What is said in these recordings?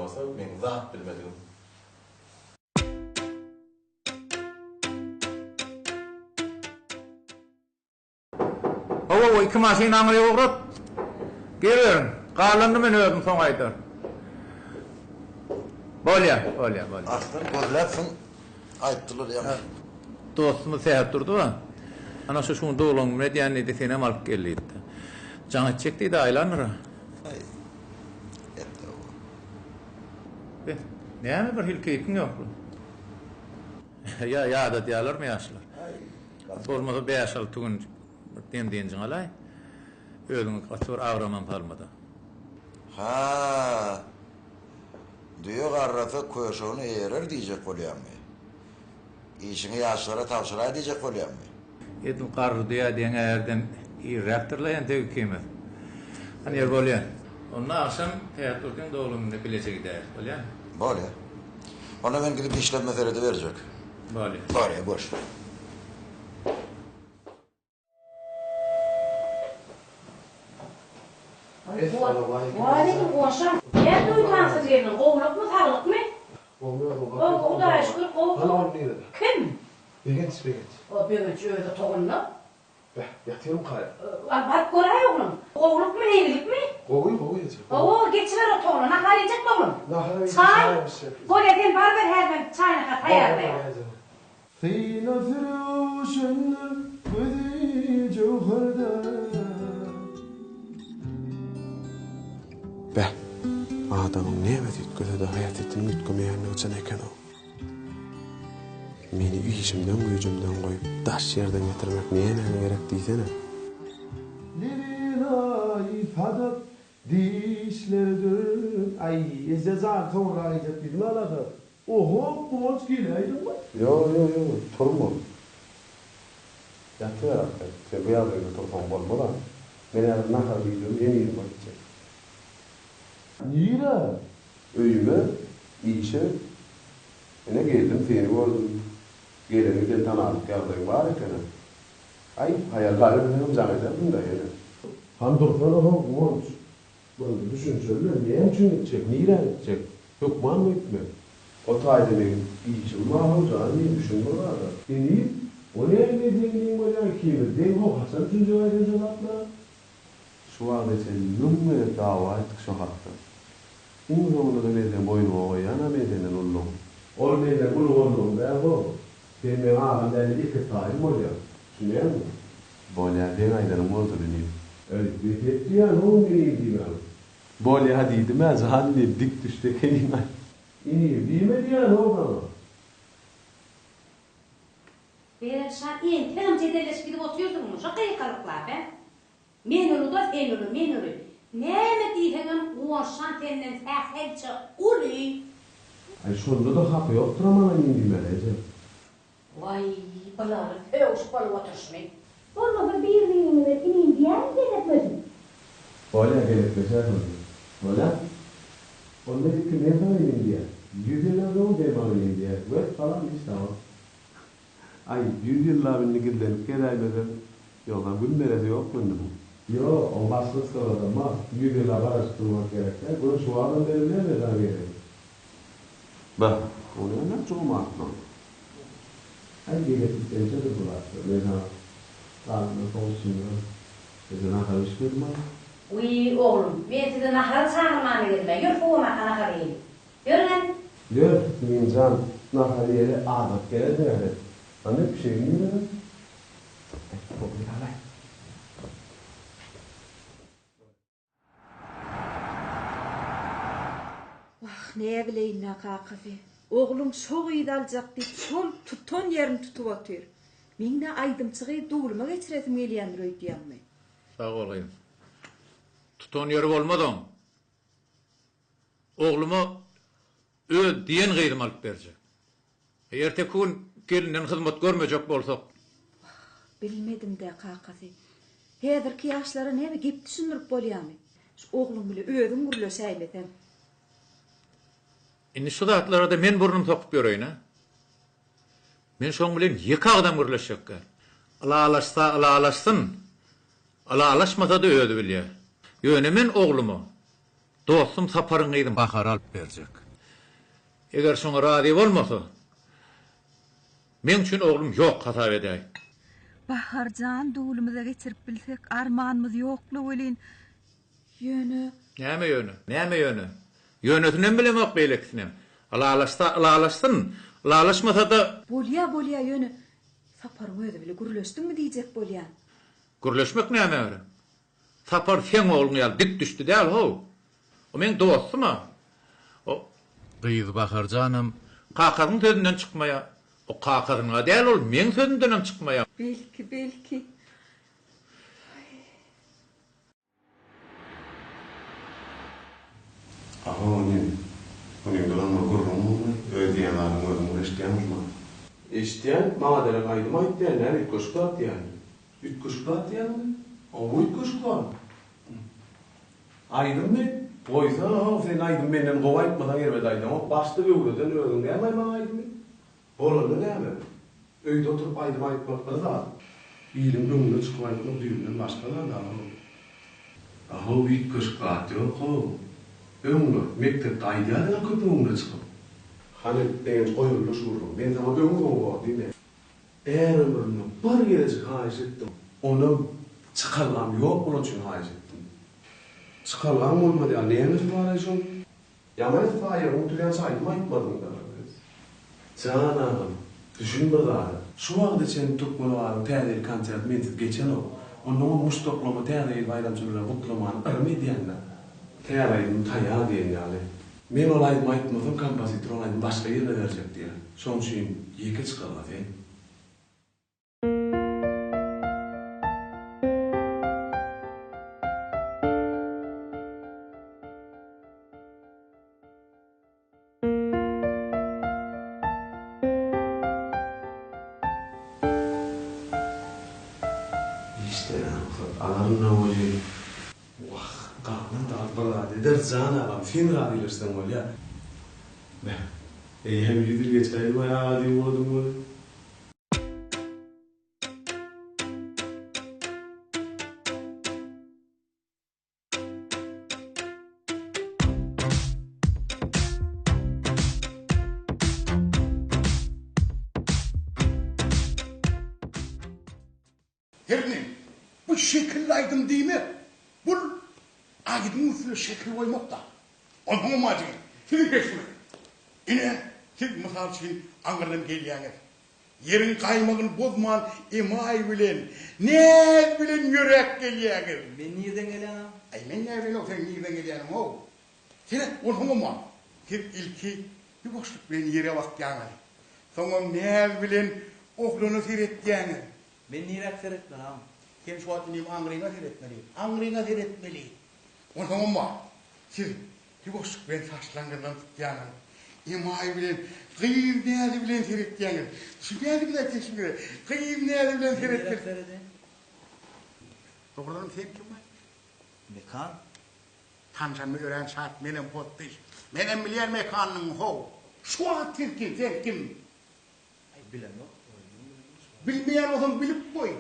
bolsa men zat bilmedim. O iki maşinanı yoğurup gelirim. Qalandı men özüm soň aýdar. Bolýa. Aslında görläpsin aýtdylar ýa. Dostumuz seýap durdy ba. Ana şu şunu dolan medýany desene alyp geldi. Jaňa çekdi de aýlanır. Näme bir hilkeýiň ýokmy? Ya da diýerlermi ýaşlar? Bolmasa 5-6 gün demdiň alay. Özüňi gaçyr agraman palmada. Ha. Diyor garrafa köşeğini eğerir diyecek bolýarmy. İşini ýaşlara tapşyrar diyecek bolýarmy. Edim qarry diýär diýen äärden reaktorlayan tegi kemer. Hani yer bolýar. Onda akşam teatrdyň dolunyny bilecek gider, bolýar. Bolýar. Ona men gidip işletme feridi verecek. Bolýar. Bolýar, boş. Waalaikum salam. Yer duytansız gelin. Kovluk mu sağlık mı? O da şükür kovluk. Kim? Begent. O Begent öyle toğunlu. Yatıyorum kaya. Bak koray oğlum. Kovluk mu evlilik mi? Kovuyu. Oo geçiver o toğunu. Nakar yiyecek toğunu. Çay. Boletin barber hemen çayını kat ayarlayalım. Fîne firûşün bıdî cevherde. Be, adamın nimet etkiledi hayat ettiğini yutkumayanı için eken o. Meni işimden gücümden koyup taş yerden getirmek neyene gerek diysene. Lirina ifadat dişlerdir. Ay, ezezar sonra ayacak bizim alakı. Oho, bu hoş giyileydin mi? Yo, sorun mu? Yatıver artık. Sen bu yazıyla torfan bol mu lan? Ben eğer ne kadar biliyorum, en iyiyim bakacak. Nira? Öyüme, işe. Ne geldim, seni gördüm. Gelenirken tanıdık yazdığı var ekene. Ay, hayallerim benim zannederdim de yani. Hamdurfana olmuş. Böyle düşün söyle, neyem için gidecek, nira gidecek? Yok, man mı gitme? O taydenin işi, mahvolca, niye düşün buralarda? Niye? O ne dediğin olacak ki? Den o Hasan üçüncü ayda cevapla. Şu anda sen nümle dava ettik şu hatta. İnsanlığı da neden boynu o yana nedenen oldum. O neden oldum be o. Benim ağamdan iki tarihim oluyor. Düşünüyor musun? Bolya den aydanım oldu benim. Öyle bir etti ya ne oldu diyeyim ben. Bolya hadi demez halde dik düştü kelime. İyi bilmedi ya ne oldu? Berşan en telim cedelleşip gidip oturuyordun mu? Şaka yakalıklar be. Menülü dost enülü menülü. Näme diýheňem oşan tenden sähelçe uly. Ay şunda da hapy ýokdur ama indi melece. Vay, balary höwüş bolup oturşmy. Bolmasa bir diňini inin diýen gerekmezmi? Bolya gerekmezler mi? Bolya? Onda bir ne zaman inin diýer? 100 ýyllar öň demal inin diýer. Wet falan işte o. Ay 100 ýyllar bilen gidip geleýmeden ýolga günlerede ýok bunda bu. Yo, olmazsız kalır ama 100 yıllar araştırmak gerekir. Bunu şu anın verimine neden verir? Bak, onu ne çok mahkum. Her gelip de bulaştır. Neden? Tanrı konusunda. Neden akarışmıyor mu? Uy oğlum, ben size nahar çağırmanı gelme. Yürü fuğuma nahar eyle. Yürü lan. Yürü, insan nahar yeri adet gelir mi? Anne bir şey bilmiyor mu? Çok güzel. Ne bileyin nakafi. Oğlum çok iyi dalacak deyip sol tuton yerini tutup atıyor. Men de aydımçığı doğruma geçiretim geliyendir öydüyanmı. Sağ olayım. Tuton yeri olmadan oğluma öl diyen gayrim alıp verecek. Erteki gün gelinden hizmet görmeyecek bolsak. Bilmedim de kakafi. Hedirki yaşlara ne mi gip düşünürüp bolyamy. Oğlum bile ödüm gurlo säyleten. Inni şu zatlara da men burnum sokup göreyim ha. Men şoň bilen iki adam gürleşek. Ala alaşsın. Ala alaşmasa da ödü bilýär. Ýöne men oğlumu dostum saparın gıydım bakar alıp verecek. Eğer şuna razı olmasa, men üçün oğlum yok hata edey. Baharcan dulumuza geçirip bilsek armanımız yoklu welin. Yönü Näme yönü? Näme yönü? Yönetinen bilemek beýleksinem. Alalaşsın. Alalaşmasa da bolya yönü. Saparın öýde bile gürleşdin mi diýjek bolýan. gürleşmek näme öyle? Sapar sen oğlun ýaly dik düşdi däl ho. O men dostuma. O gyýzy Baharjanam kakaryň sözünden çykmaýa. O kakaryňa däl ol men sözünden çykmaýa. Belki. Aha onun dolanma gurrumu ödeýänlaryň özüni eşitýänmi? Eşitýän, maňa dele gaýdym aýtdy, näme köşklat ýaly. Ütköşklat ýaly. O ütköşklat. Aýdym men, goýsa, sen aýdym menden gowaýtmadan gerbe aýdym. O başda göwreden özüň gelmeý maňa aýdym. Bolany näme? Öýde oturup aýdym aýtmakda da. Bilim öňüne çykyp aýdym, düýünden başga da. Aha ütköşklat ýok. Öňüne mektepde aýdýarlar köp öňüne çykyp. Hani degen koyulmuş vururum. Ben sana ömür o değil mi? Eğer ömrümü bir gelecek haiz ettim. Onu çıkarlam yok bunun için haiz ettim. Çıkarlam olmadı ya. Neyiniz var eşim? Yamayız var ya. Unutuyan saydım aytmadım da. Canım. Düşün bir daha. Şu vakti sen tutmalı varım. Tədeli konser mensit geçen o. Onun mustoklama tədeli bayramçılara kutlamanı örmedi yanına. Tədeli tayağı diyen yani. Men olaydım aytmadım, kompozitor olaydım, başka yerine verecek diye. Son şeyim, yeke çıkarlar değil. İşte alarımla olayım. Kalkın dağıtmalar dedi. Zana adam fin radilirsen ol ya. Hem yüdür geçeyim ya diyeyim oldum. Herinin bu şekillaydım değil mi? Bu agidin usulü şekil koymakta. Onun amacı. Şimdi geç bunu. Yine siz misal için Ankara'dan gelýäňiz. Yerin kaymağını bozman imay bilen, ne bilen yürek gelýäňiz. Ben nirden gelýän? Ay men ne bilen sen nirden gelýänim o. Sen onun amacı. Siz ilki bir boşluk bilen yere bakýaňyz. Soňra ne bilen oğlunu seyretýäňiz. Ben nirek seyretmem. Sen şu an Ankara'ya seyretmeli. Ankara'ya seyretmeli. Onun amacı. Siz bir boşluk bilen saçlarından tutýaňyz. İmay bilen, gıyım neydi bilen seyretýäňiz. Şu neydi bilen teşmire, gıyım neydi bilen seyretýäňiz. Doğrudan sen kim var? Mekan. Tanşan mı öğren saat menem pottiş. Menem bilýär mekanın ho. Şu an kim, sen kim? Ay bilem yok. Bilmeýän olsan bilip koy.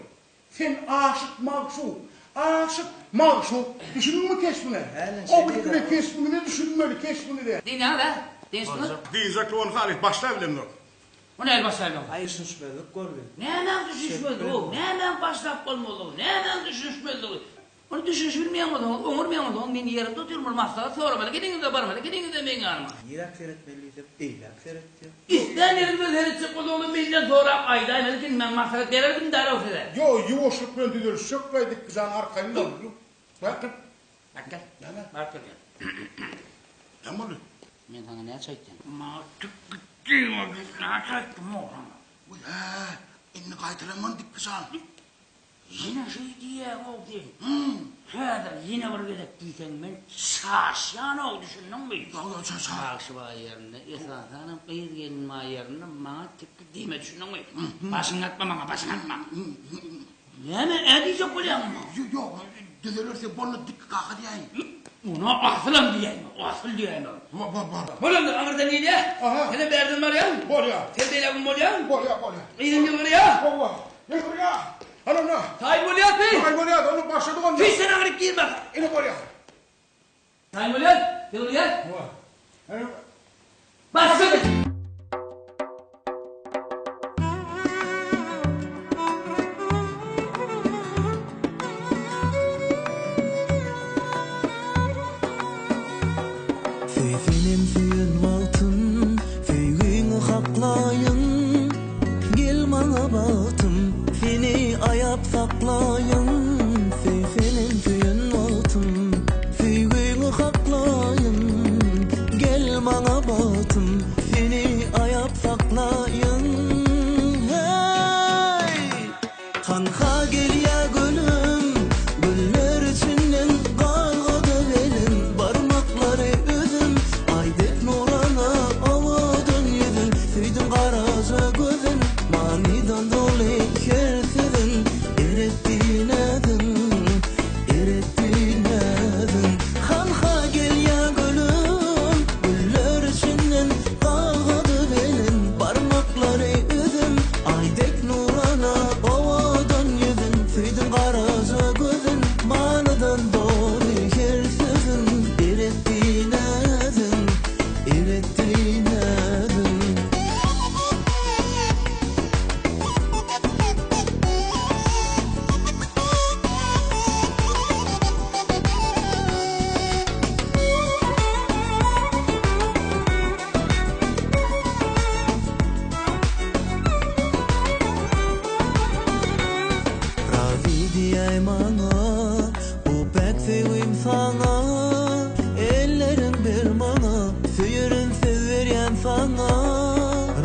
Sen aşık mağşuk. Aşık mağşuk. Düşünün mü keş bunu? O bir keş bunu ne düşünmeli keş bunu de. Dinle be. Dinle. Diyecekli onu Halit başla bilen yok. O ne başlayalım? Ay düşünmedik görmedik. Nereden düşünüşmedi o? Nereden başlayıp olmalı o? Nereden düşünüşmedi o? Onu düşünüş bilmeyen adam, umurmayan adam, beni yerimde otururum, masada sormalı, gidiniz de barmalı, gidiniz de beni yanıma. Nirek seyretmeliysem, eylek seyrettim. İsten yerimde seyredecek oğlum, benden sonra ayda emelkin ben masada verirdim de o size. Yo, yuvoşluk böndüdür, şökkaydık kızan arkayında oldu. Bakın. Bak gel, Yana. bak gel. Ne oldu? Ben sana ne çektim? Ma tıkkıttım o gün, ne çektim oğlum? Uy ha, inni kaytıramandık kızan. Yine şey diye oldu. Şöyle yine bir gedek diysen ben şaşyan oldu düşündün mü? Yo, sen. Bak şu yerinde, esas hanım kıyız gelin yerinde bana tıkkı diyme düşündün mü? Başını atma bana, başını atma. Ne diyecek bu ya? Yo, düzelirse bana dik kaka diyeyim. Ona asılam diyeyim, asıl diyeyim. Var. Oğlum da Ankara'da neydi? Aha. Senin berdin var ya? Bol ya. Sen de ilagın bol ya? Bol ya. İyidin gibi var ya? Bol. Ne bol ya? Hanım ne? Tayyip bol ya bey. Ay bol ya, onu başladık onu. Fiş sen Ankara'ya gir bak. İni bol ya. Tayyip bol ya. Yılıyar. Hani Başka bir. Feyfinin füyün altın, füyünü haklayın. Gel bana batım, fini ayap saklayın. Feyfinin füyün altın, füyünü haklayın. Gel bana batım, fini ayap saklayın. Hey! Kanka gel ya gülüm, güller içinden kalgadı belim. Parmakları üzüm, aydek nurana ovadın yüzün. Süydün karaca gözün, manidan dolu kersizin. Erettin edin, erettin edin. Kanka gel ya gülüm, güller içinden kalgadı belim. Parmakları üzüm, aydek nurana ovadan yüzün. Süydün karaca gözün, manıdan dolu kersizin. Erettin edin, erettin edin. Razi diyey bana, bu pek sevim sana. Ellerim bir bana, süyürün severyen sana.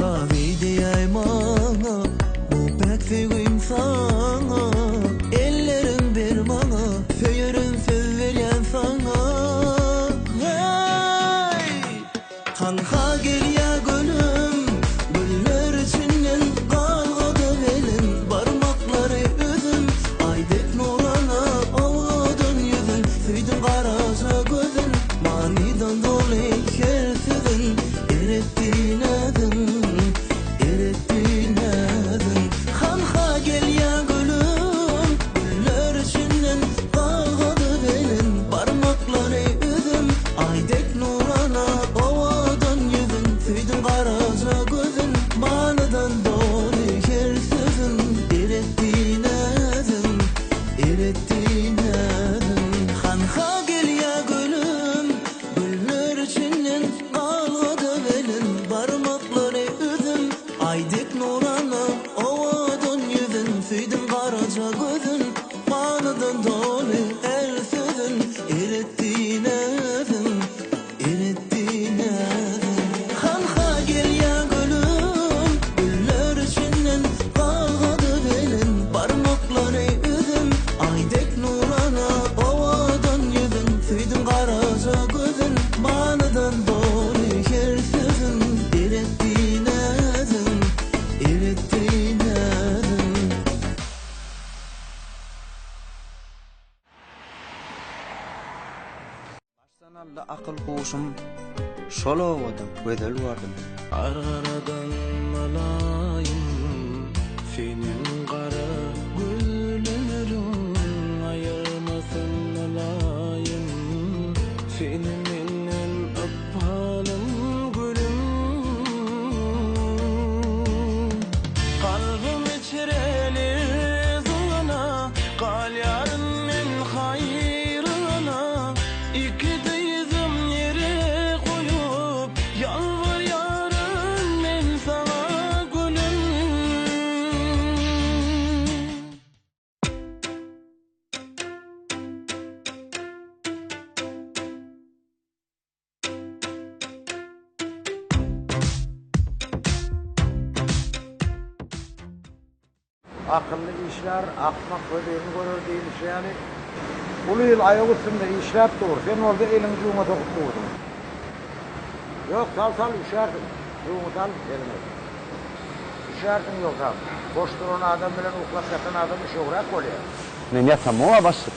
Razi diyey bana, bu pek sevim sana. Ellerim bir bana, süyürün severyen sana. Hey! Kanka gel ya gülüm, güller içinden kalgadı belim. Parmakları üzüm, aydek nurana ovadın yüzün. Süydün karaca gözün, manidan dolu kersizin. Erettin edin, erettin edin. Kanka gel ya gülüm, güller içinden kalgadı belim. Parmakları üzüm, aydek nurana ovadan yüzün. Süydün karaca gözün, manıdan dolu kersizin. Erettin edin, erettin edin. Kanka gel ya gülüm, güller içinden kalgadı belim. Parmakları üzüm, aydek nurana ovadan yüzün. Süydün karaca gözün, manıdan dolu elsizin. Erettin edin, erettin edin. Kanka gel ya gülüm, güller içinden kalgadı belim. Parmakları üzüm, aydek nurana ovadan yüzün. Süydün karaca gözün, manıdan dolu kersizin. Erettin edin, erettin edin. Baştan akıl kuşum, şol ovadım, gözel vardım. Araradan alayım, senin kara güllerin ayırmasın alayım. Seni menden öpalım gülüm. Kalbim içrelir zına, kal yarının hayrına. İki dizim yere koyup, yalvar yarın men sana gülüm. Akıllı işler, akmak ödeğini görür değilmiş yani. Ulu yıl ayak üstünde işler doğru. Sen orada elini cuma dokup durdun. Yok sal üşerdin. Cuma sal eline. Üşerdin yok abi. Boş duran adam bilen uklak yatan adam iş uğrak oluyor. Ne yatsam o başı?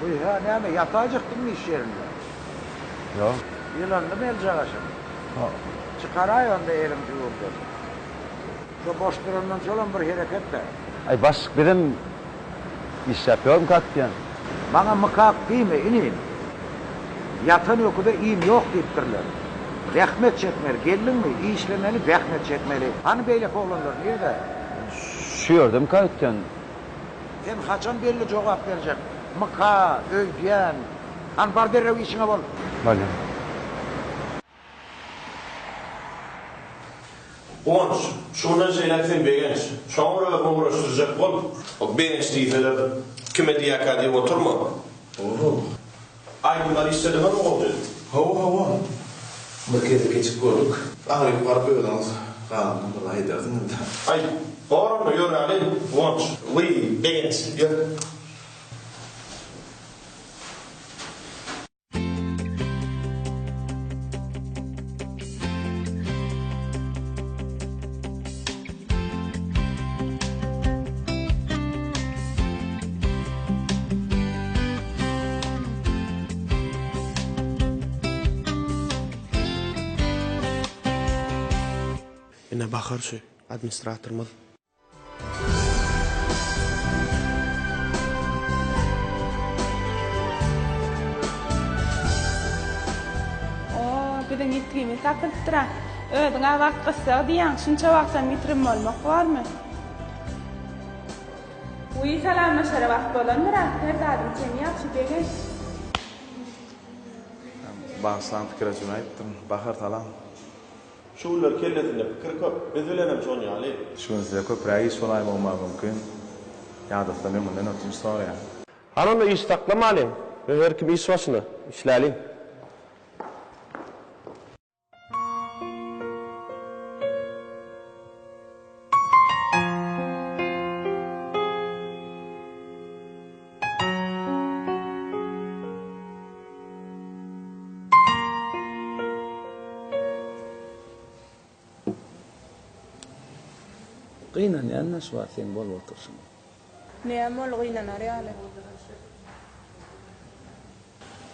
Bu ya ne mi? Yatacaktın mı iş yerinde? Yok. Yılanlı mı elcek aşağı? Çıkaray onda elin cuma. Şu boş durandan çalan bir hareket de. Ay başlık benim iş yapıyorum katliyen. Bana mıkak değil mi? İneyim. Yatan öküde iyim yok deyipdirler. Rahmet çekmeli, geldin mi? İyi işlemeli, rahmet çekmeli. Hani beylek oğlanlar nerede? Şu yerdem kayıtken. Sen kaçan belli cevap verecek. Mıka, öydiyen. Hani bar derrev işine bol. Bale. Onç, şundan şeyler sen beğeniş. Sonra uğraştıracak bol. O beğeniş deyseler kime diyaka diye oturma. Oho. Aynılar istedi mi oldu? Hava. Bir kere geçip gördük. Ağrıyıp varıp öğdeniz. Kalanını vallahi ederdin. Ay, oranı yürü Ali. Onç, beğeniş. Yürü. Ine bakar şu administratörümüz. Bizden gittiğimiz takıltıra. Ödüňe wagt gysga diýen, şunça wagtdan getirim bolmak barmy? Uý salamlaşara wagt bolandyra, her daim seni ýaxşy begen. Bağsan fikir açın aytdım. Bakar talam. Şular kelletinde fikir köp. Biz bilenem şonu Ali. Şunuzda köp reis olay olmak mümkün. Yadafda men bundan ötürü sonra ya. Ananda iş taklamaly. Her kim iş başına işläli. Gıynan yanına şu var sen bol otursun. Näme ol gıynan arýaly?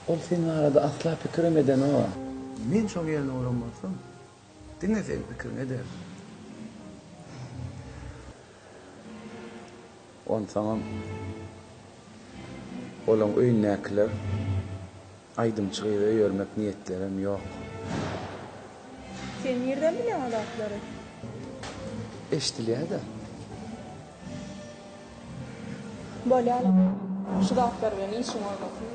Ol senin arada asla pikirim eden o. Men şoň ýerine olanmasam, diňe sen pikirini eder. On tamam. Olan öýnäkiler aýdym çygyp ýörmek niýetlerim ýok. Sen nerden bilýän adatlary? Eşdilýär-de. Bolýar. Şu daplar beni işim olmasın.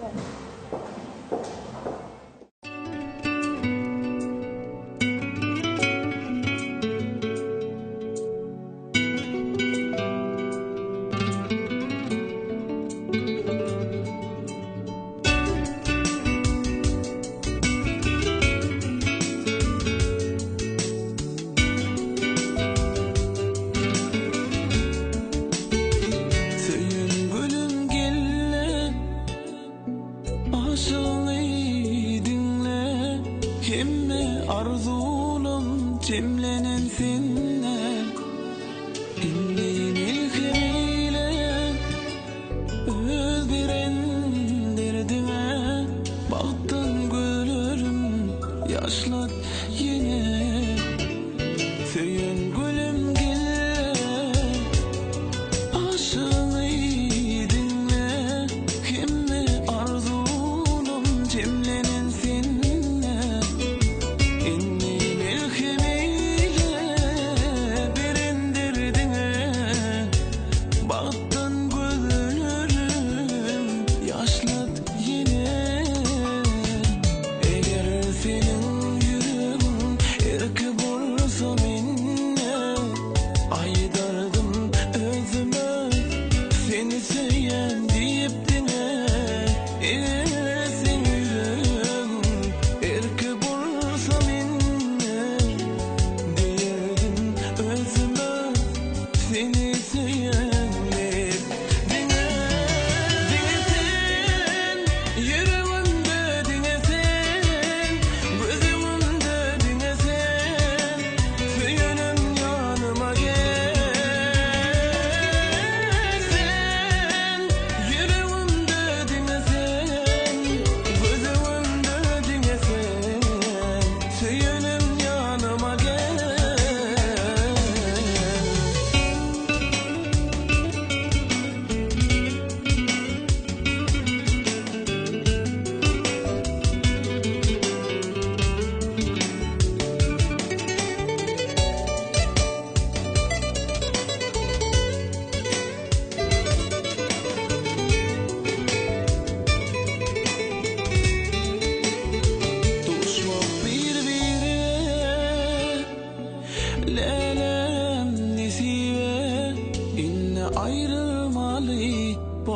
Arzulum cemlenen senle İnleyin ilkemiyle öldüren derdime Baktın gülürüm yaşlat yine Söyün gülüm gelle aşığını dinle Himme arzulum cemlenen senle Eğer senin yüreğin erkek olsa minne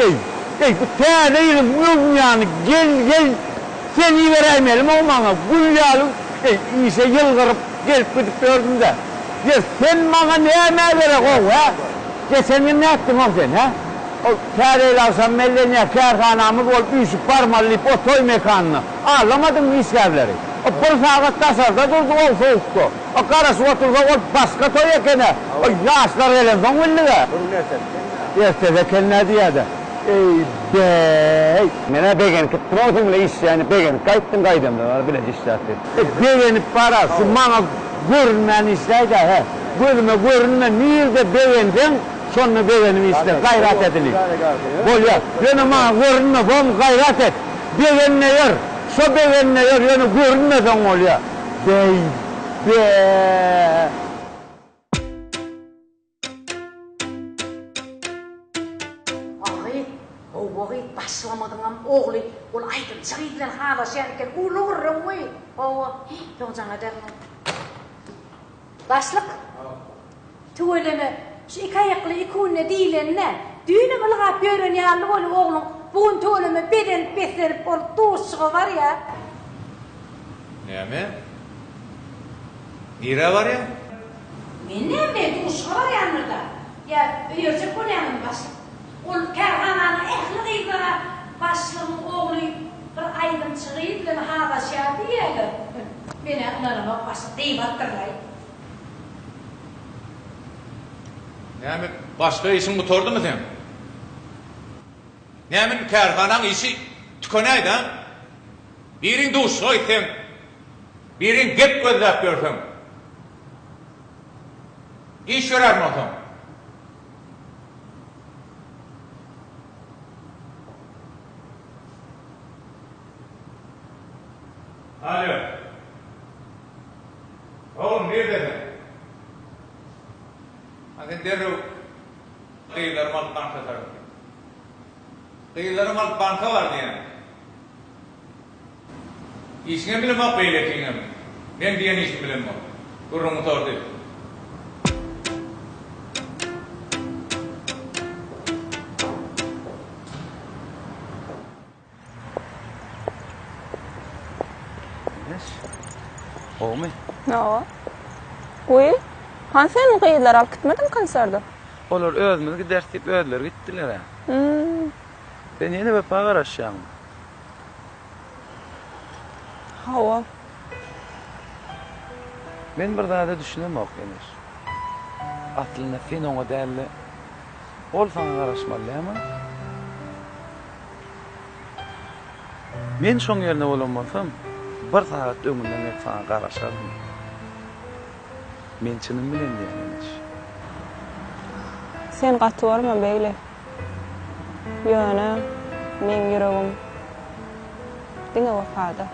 Ey bu täreyim yani gel seni vereymelim olmana gülyalı işe yılgırıp gelip gidip gördüm de. Ya sen bana ne emeğe verek o ha? Ya sen ne ettin o sen ha? O təreyle alsam melleniye kârhanamız ol üyüşüp parmalıyıp o toy mekanını. Ağlamadın mı işlerleri? O bir saat tasarda durdu ol soğuktu. O karası oturdu ol başka toy ekene. O yaşlar gelen son villiğe. Ertede kendine diye de. Ey bey. Mene beğenip gittim oğlumla iş yani beğenip kayıttım kaydım da bile işlerdi. Beğenip parası bana görünmeyen işler de he. Görünme niye de beğendin? Sonra beğenim işte gayret edilir. Bol ya. Yani bana görünme bom gayret et. Beğenme yer. So beğenme yer yani görünmeden ol ya. Bey be. Oğlu başlamadım oğlu. Ol aydım çayıdan hava şerken ulurum ve. O yolcana derdim. Başlık. Tuğleme şu iki ayaklı ikunne değilenler. Düğünü bılgap görün ya oğlum. Bugün tuğleme beden beserip ol tuşu var ya. Neme? Nire var ya? Neme tuşu var yanında. Ya büyüyecek bu nemin başlık. Ol kerhananın ehli kızlara başlığın oğlu bir aydım çıgıydı hava şerdi diyelim. Beni aklarıma başlık deyip attırlayın. Näme başka işin mutordu mu sen? Näme kärhanan işi tükeneydi ha? Birin duşoy sen. Birin gep gözlep görsün. İş görer mi otom? Alo. Oğlum neredesin? Sen derru kıyılarım alıp banka sarıldı. Kıyılarım alıp banka var diye. İşine bile bak beylekin. Ben diyen işim bilen bak. Kurumu tordu. O mu? Ne o? Uy, han sen kıyılar alıp gitmedin konserde? Olur özmedi ders deyip öldüler gittiler ha. Ben yine bir pagar aşağım. Hava. Ben bir daha da düşünem yok Enes. Atlına sen ona değerli. Ol sana karışmalı ama. Men şoň yerine olamasam, bir saat öňünden hep sana garaşardım. Men çynym bilen diýenim. Sen gaty barma beýle. Ýöne, men ýüregim diňe wafada.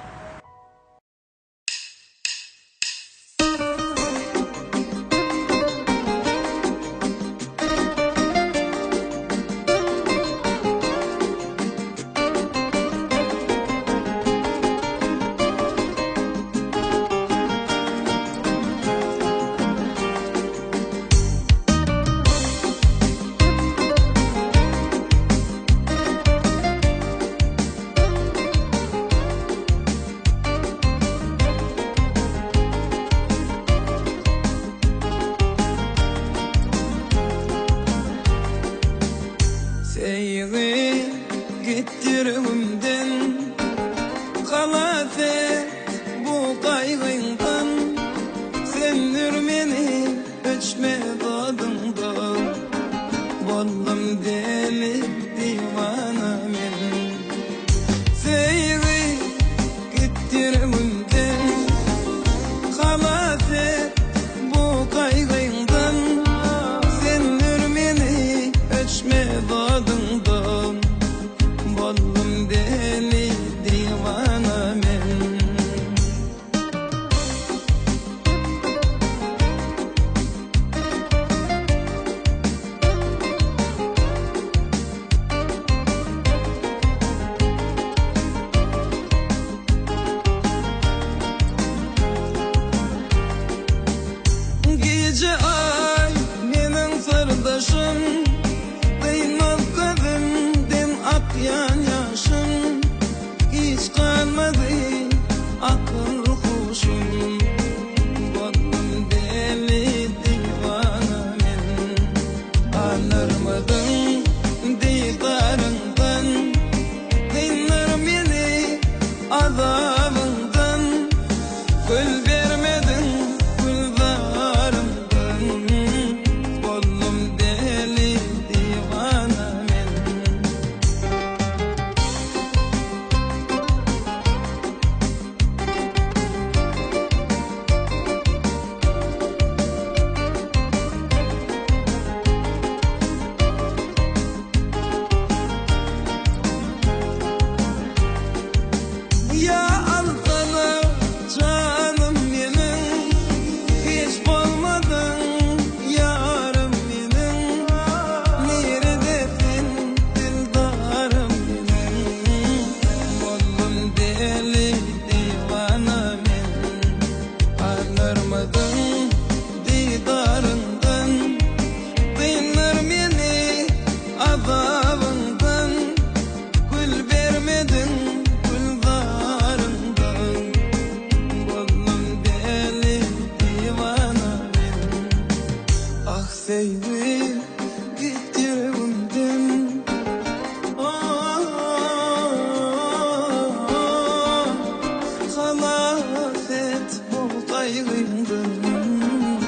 qaylıydım.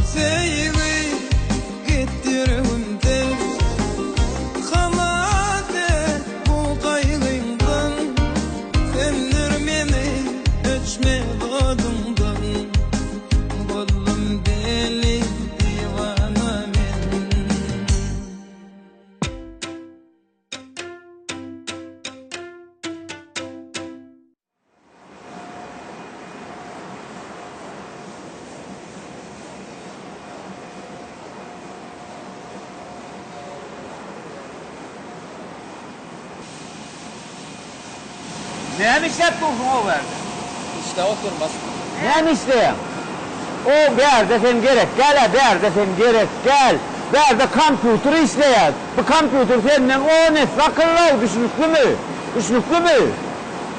Seyri gittirümde Halade bu qaylıydım. Sendir meni öçme godumdan. Bollum deli divana men. Näme işläp dursun o berde? İşte oturmaz. Näme işleýän? O berde sen gerek, gel berde sen gerek, gel. Berde kompüter işleýär. Bu kompüter senden o ne akıllı, düşünüklü mü? Düşünüklü mü?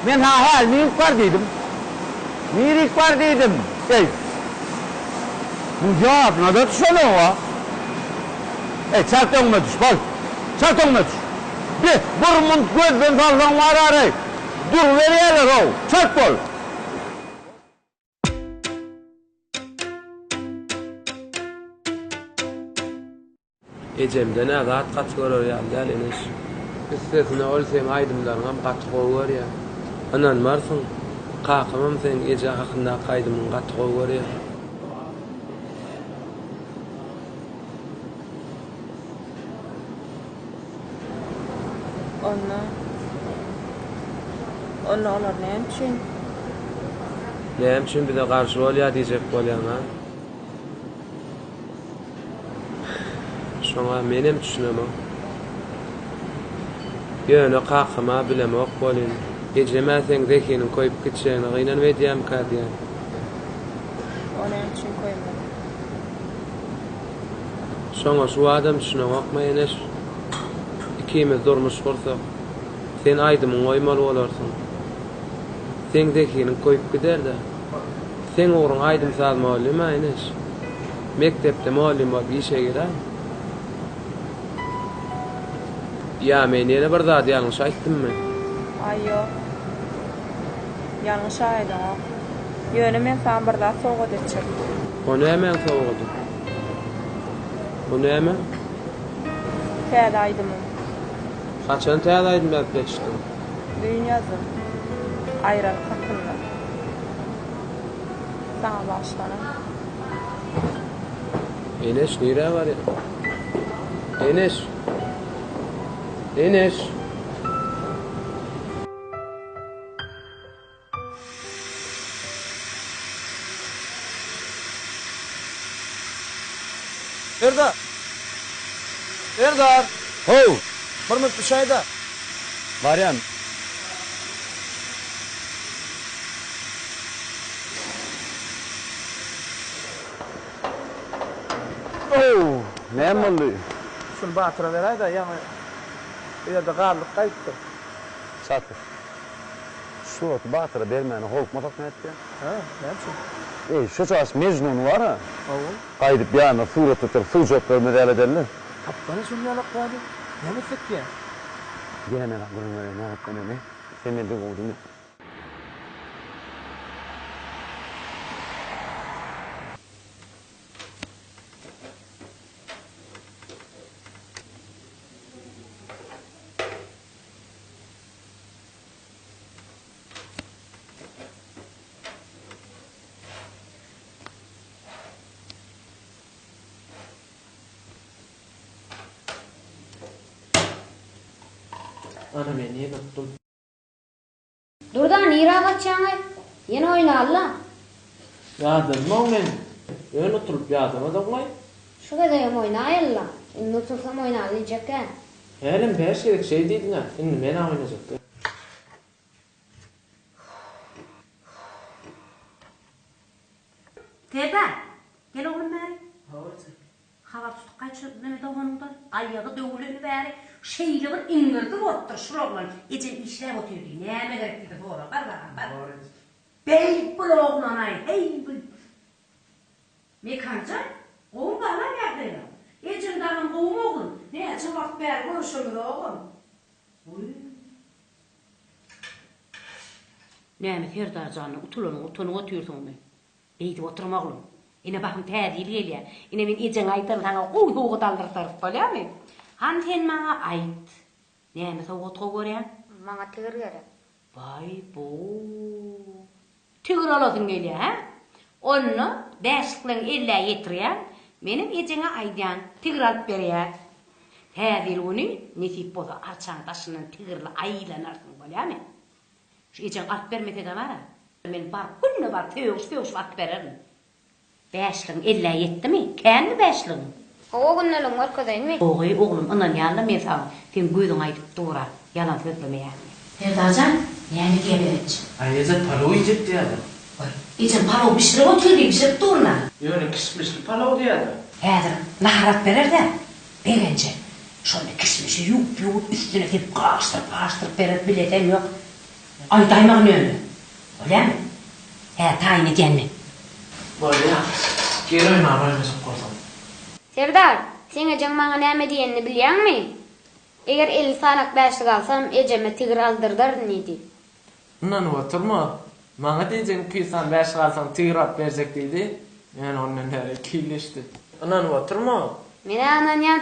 Men hal mirik var dedim. Mirik var dedim. Ey. Bu cevap ne da düşene o? Çark önüme düş, bak. Çark önüme düş. Bir burmun gözden daldan var arayı. Dur veriyorlar o. Çark bol. Ecemde ne zat kaç görür ya geliniş. Üstesine olsam aydımlarına katı koyuyor ya. Anan varsın. Kalkamam sen ece hakkında kaydımın katı koyuyor ya. Onu olar ne için? Ne için bir de karşı ol ya diyecek bolyan ha. Şoňa menem düşünemem. Ýöne kakama bilemek bolyn. Gejeme sen zekinin koyup gitşeňine gynan wedýän kadýan. Onu için koymadım. Şoňa şu adam düşünemek meýenes. Ikimiz durmuş bolsak, sen aýdymyň oýmaly bolarsyň. Sen zekinin koyup gider-de. Sen oğrun aýdym salmaly meýenes. Mektepde muallim bolup işe girer. Ya men ýene bir zat ýalňyş aýtdymmy? Ay yok. Yanlış aydın o. Yönü men sana bir daha soğuk edecek. O näme soğudy? Bu näme? Täze aydım. Kaçan täze aýdym diýip geçdim. Dünyazım. Ayran hakkında. Sana başlana. Enes nire var ya? Enes. Enes. Erdar. Erdar. Ho. Bir müddet şayda. Varyan. Oh, näme boldy? Şunu batıra beray da ýa-ni bu ýerde garlyk gaýtdy. Satır. Şu batıra bermeni hokmatak ne etdi? Ha, näçe? Şu ças Mecnun var ha. Awul. Gaýdyp ýa-ni suratda tur suwjak görmedi ederler. Tapdany şunu ýalak gaýdy. Näme etdiň? Gene ne yaptın ne? Sen de gördün. Ana men niye tuttum? Durdan nira kaçağını. Yine oyna Allah. Yadım mı men? Öyle oturup yadıma da olay. Şu kadar oyna Allah. Şimdi otursam oyna diyecek ha. Helim her şey deydin ha. Şimdi men oynayacaktı. Teba. Gel oğlum bari. Hava tutup kaçır Mehmet Ağa'ndan. Ayağı dövülünü bari. Şeyle bir indirdi ottur şuroglan. Ecem işler otuyordu. Neyme gerek dedi doğru. Bak. Bey bul oğlan ay. Hey bul. Mekancı. Oğlum bana geldi. Ecem dağın oğlum oğlum. Ne açın bak bari konuşuyor oğlum. Uy. Näme Ferdarjanyň utuluny otyrdyňmy? Beýdip oturmaglym. Ine bakym täzil gelýär. Ine men ejen aýtar taňa uýugy daldyrtyp bolýarmy? Han sen maňa aýt. Näme sowgatga görýän? Maňa tigir gerek. Vay bu. Tigir alasyň gelýär, ha? Onu bäşikleň elle ýetirýär. Menim ejeňe aýdýan tigir alyp berýär. Täzil uny nesip bolsa arçan taşynyň tigirli aýlanarsyn bolýarmy? Şu ejen alyp bermese de mara. Men bar günne bar töwüş alyp bererim. Bäşikleň elle ýetdimi? Kändi bäşikleň? O günlerin orkadaýmy? Ogy oglum anan ýalda men sana sen göýdüň aýdyp dura. Yalan sözlemeýär. Ferdajan, näme diýerler? Aýeje palaw ýetdi ýa-da. Ejen palaw pişirip oturdy, pişirip durna. Ýöne kişmişli palaw diýär. Häzir naharat berer-de. Berence. Şonu kişmişi ýup üstüne tep gaşdyryp berer biletem ýok. Aýdaýmagy näme? Bolýarmy? Taýyn edýänmi? Bolýar. Geri nabaryňyzy gorsam. Serdar, sen ejen maňa näme diýenini bilýärmi? Eger 50 sanak bäşlik alsam, ejeme tigir aldyrdardy nedi? Ondan oturma. Maňa diýen 2 san bäşlik alsam tigir alyp bersek diýdi. Men ondan näre kileşdi. Ondan oturma. Mene ananyan.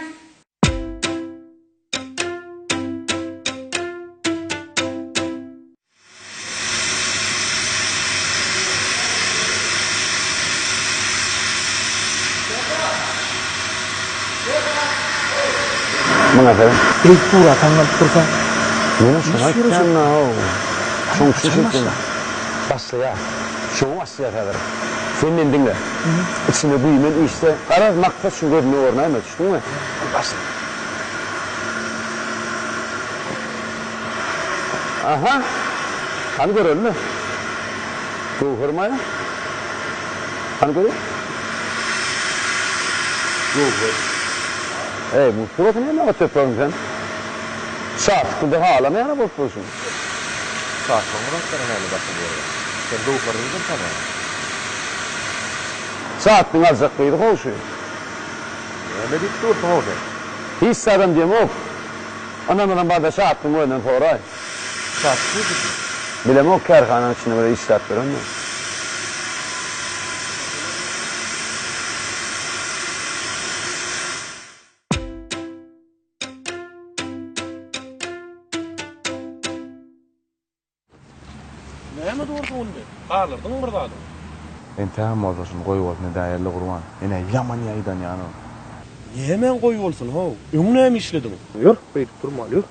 Mana efendim? İlk pura tanıp dursa. Mene şuna gitken o. Şoň şişirken. Basla ya. Şoň basla efendim. Sen men dinle. İçine bu yemen işte. Qarar maksat şu görünü ornayma düşdüňmi? Basla. Aha. Hani görelim mi? Bu hırmaya. Hani görelim? Yok. Bu suratını ne atıyorsun sen? Saat kıldı hala yana bakıyorsun. Saat sonra nereye bakıyorsun? Sen de ukarıydın sana. Saatin azıcık kıydı koşuyor. Ne bitti orta oldu? Hiç adam diyeyim yok. Anamdan bana saatin oyundan sonra. Saat kıydı. Bilem o kerhanın içinde böyle işlettir onu. Näme durdu onu? Qarlardyň birdadyň. Entäm bolsasyň goýup olsun daýerli gurban. Ene yaman ýaýdan ýany. Ýemen goýup bolsun ho. Öňe näme işlediň? Ýur, beýip durma, ýur.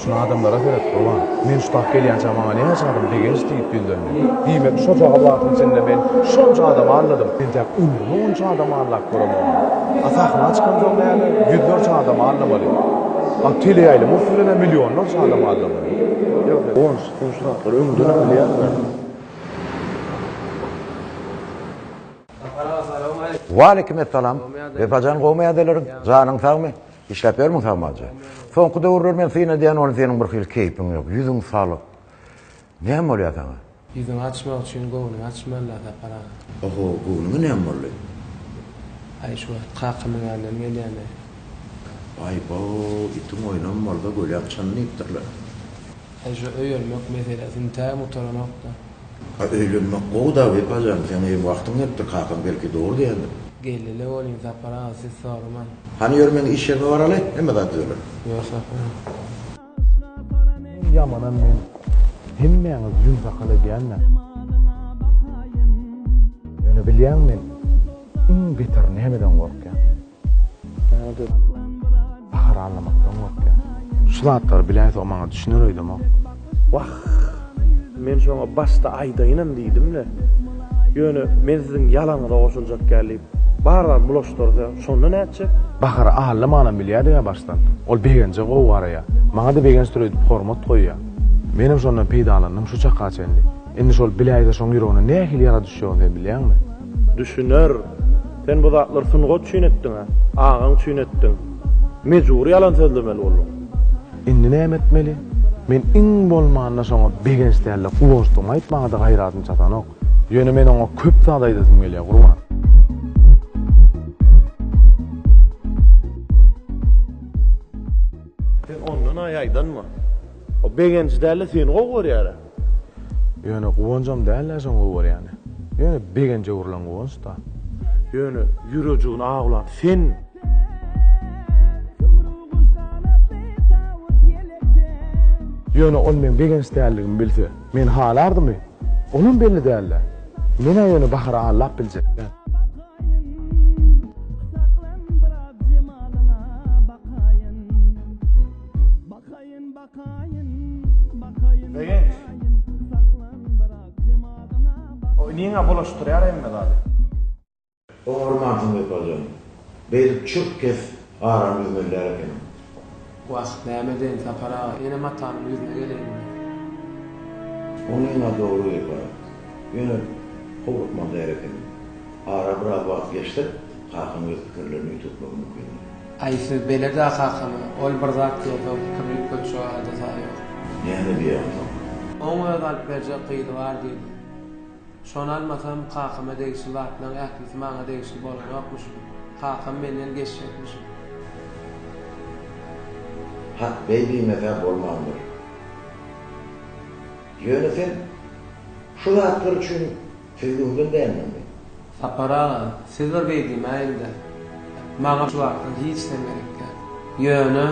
Şuna adamlara sebep bolan. Men şutak gelýän jamaňa ne ýaşadym degenç diýip bildirdi. Diýmek şo jagabatyn içinde men şonca adam anladım. Ente onca adam anlap göremem. Asahna açkan jok näme? Yüzlerce adam anlamaly. Tele ýaýly musulene milyonlarca adam anlamaly. Ýok, şutaklar öňünden bilýärler. Wa aleykum esselam. Bepajan gowmaýadylary, janyň sagmy? İşläp bermiň sagmaja. Soňky döwürler men seni diýen ol seniň bir hil keypin ýok. Ýüzüň salyk. Näme bolýar sana? Ýüzüň açmak üçin gowuny açmalar da para. Oho, gowuny näme bolýar? Ay şu qaqymyň ýanyndan gelýär. Ay bo, itiň oýnan bolda golýak çanny ýitdirler. Ay şu öýülmek meselesini täm utaranokda. Öýlenmek gowda bepajan, seni wagtyň ýetdi, qaqym belki dogry diýendir. Gelile olayım zapara siz sorman. Hani görmen iş yerine var alay, ne kadar diyorlar? Yok zapara. Yamanam men. Hemmeňiz ýumsakaly diýenler. Ýöne bilýärmi? Beter nämeden gorkýan? Näde? Bahar anlamakdan gorkýan. Şulatlar bilen o maňa düşünür öýdüm. Wah. Men şoňa başda aýdaýynam diýdimle. Ýöne men siziň ýalanyňyza goşuljak gelip barlar bulaşdyrsa şonda näçe? Bahar ahly maňa bilýärdi ya başdan. Ol begence gowara ya. Maňa da begence türedi hormat goýýar. Menim şondan peýdalandym şu çaka çenli. Endi şol biläýde şoň ýüregine nähili ýara düşýär diýip bilýärmi? Düşünür. Sen bu zatlar sungat çüýnetdiň ha. Ağaň çüýnetdiň. Mejbur ýalan sözlemeli boldum. Endi näme etmeli? Men iň bolmanyna şoňa begençdärle uwuşdum aýtmaňa da gaýratym çatanok. Ýöne men oňa köp sagda aýdasym gelýär gurban. Sen ondan aýdanma. O begençdärle seni gowur ýara. Ýöne guwanjam däl şoň gowur ýani. Ýöne begence urlan guwanç da. Ýöne ýüregiň ağlan sen. Ýöne ol men begençdärligimi bilse, men halardymy? Onun belli däl. Mene ýöne bahara anlap biljek. Begenç. O niňe bolaşdyrýar emme dady. Ormansyň ýokajam. Bir çok kes aramyzdalar eken. Wagt nämeden tapara ene matanyň ýüzüne gelýär. Onuňa dogry ýokar. Ýöne howrukman dereken. Ara bir wagt geçdi, hakyny öz pikirlerini tutmak mümkin. Aýsy belede hakamy, ol bir zat ýokap kirip köçýärde saýok. Ýani diýýär. Oňa galp berje gyýdy bar diýdi. Şonu almasam hakyma degişli wagtlaň ähli maňa degişli bolanokmuş. Hakym menden geçecekmiş. Hak beýmese bolmandyr. Ýöne sen şu zatlar üçin sizden däňmi? Sapara, sizler beýdimäýilde. Maňa şu wagtda hiç demedik. Ýöne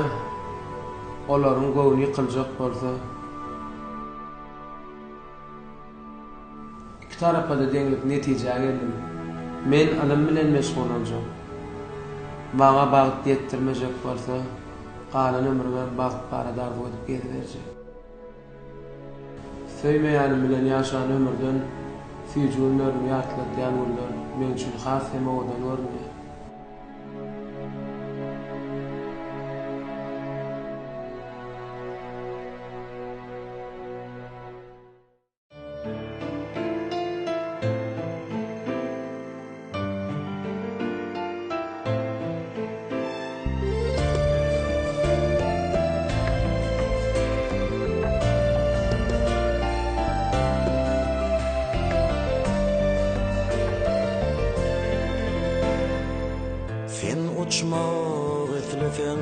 olaryň gowuny ýykyljak bolsa, iki tarafa da deňlik netije geldim. Men anam bilen meşgul boljak. Maňa bagyt ýetdirmejek bolsa, galan ömrüme bagyt paradar boýup geliberjek. Söýmeýänim bilen ýaşan ömürden süýjüllerim ýatladýan günler men üçin has hem odan görünýär. Sen uçmak itlesen